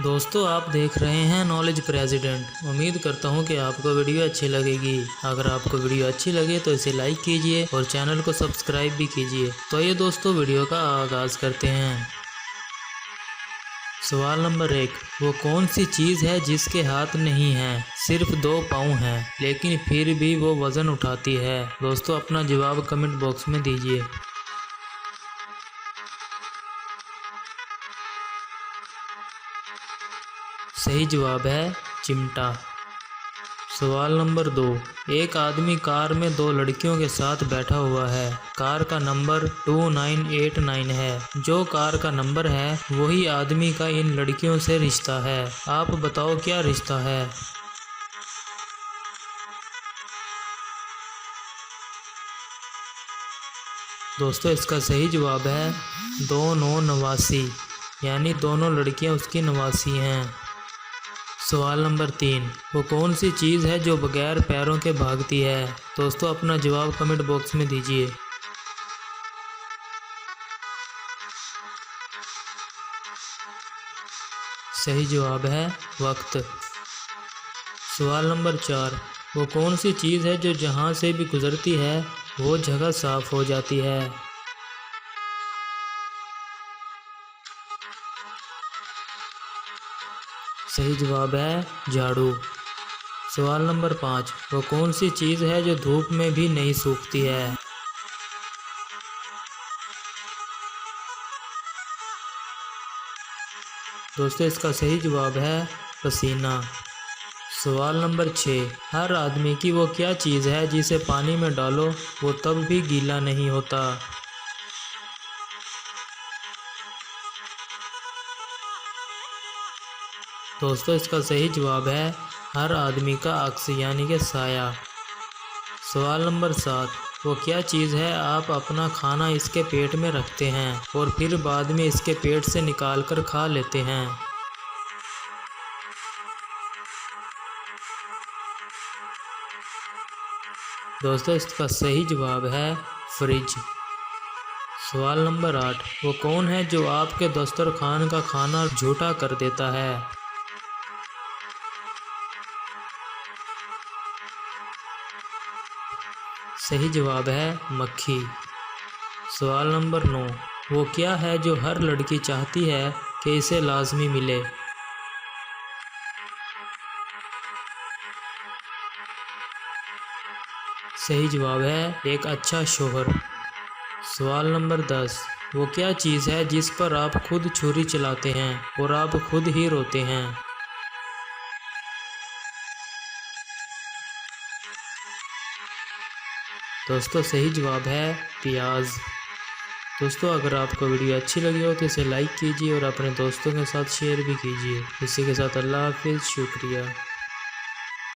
दोस्तों आप देख रहे हैं नॉलेज प्रेसिडेंट। उम्मीद करता हूं कि आपको वीडियो अच्छी लगेगी। अगर आपको वीडियो अच्छी लगे तो इसे लाइक कीजिए और चैनल को सब्सक्राइब भी कीजिए। तो ये दोस्तों वीडियो का आगाज़ करते हैं। सवाल नंबर 1, वो कौन सी चीज़ है जिसके हाथ नहीं हैं, सिर्फ 2 पाँव हैं, लेकिन फिर भी वो वज़न उठाती है। दोस्तों अपना जवाब कमेंट बॉक्स में दीजिए। सही जवाब है चिमटा। सवाल नंबर 2, एक आदमी कार में 2 लड़कियों के साथ बैठा हुआ है। कार का नंबर 2989 है। जो कार का नंबर है वही आदमी का इन लड़कियों से रिश्ता है। आप बताओ क्या रिश्ता है। दोस्तों इसका सही जवाब है 2989, यानी दोनों लड़कियां उसकी नवासी हैं। सवाल नंबर 3, वो कौन सी चीज़ है जो बगैर पैरों के भागती है। दोस्तों अपना जवाब कमेंट बॉक्स में दीजिए। सही जवाब है वक्त। सवाल नंबर 4, वो कौन सी चीज़ है जो जहाँ से भी गुजरती है वो जगह साफ हो जाती है। सही जवाब है झाड़ू। सवाल नंबर 5, वो कौन सी चीज़ है जो धूप में भी नहीं सूखती है। दोस्तों इसका सही जवाब है पसीना। सवाल नंबर 6, हर आदमी की वो क्या चीज़ है जिसे पानी में डालो वो तब भी गीला नहीं होता। दोस्तों इसका सही जवाब है हर आदमी का अक्स यानी कि साया। सवाल नंबर 7, वो क्या चीज़ है आप अपना खाना इसके पेट में रखते हैं और फिर बाद में इसके पेट से निकाल कर खा लेते हैं। दोस्तों इसका सही जवाब है फ्रिज। सवाल नंबर 8, वो कौन है जो आपके दस्तरखान का खाना झूठा कर देता है। सही जवाब है मक्खी। सवाल नंबर 9, वो क्या है जो हर लड़की चाहती है कि इसे लाजमी मिले। सही जवाब है एक अच्छा शोहर। सवाल नंबर 10, वो क्या चीज़ है जिस पर आप खुद छुरी चलाते हैं और आप खुद ही रोते हैं। दोस्तों सही जवाब है प्याज। दोस्तों अगर आपको वीडियो अच्छी लगी हो तो इसे लाइक कीजिए और अपने दोस्तों के साथ शेयर भी कीजिए। इसी के साथ अल्लाह हाफिज़, शुक्रिया।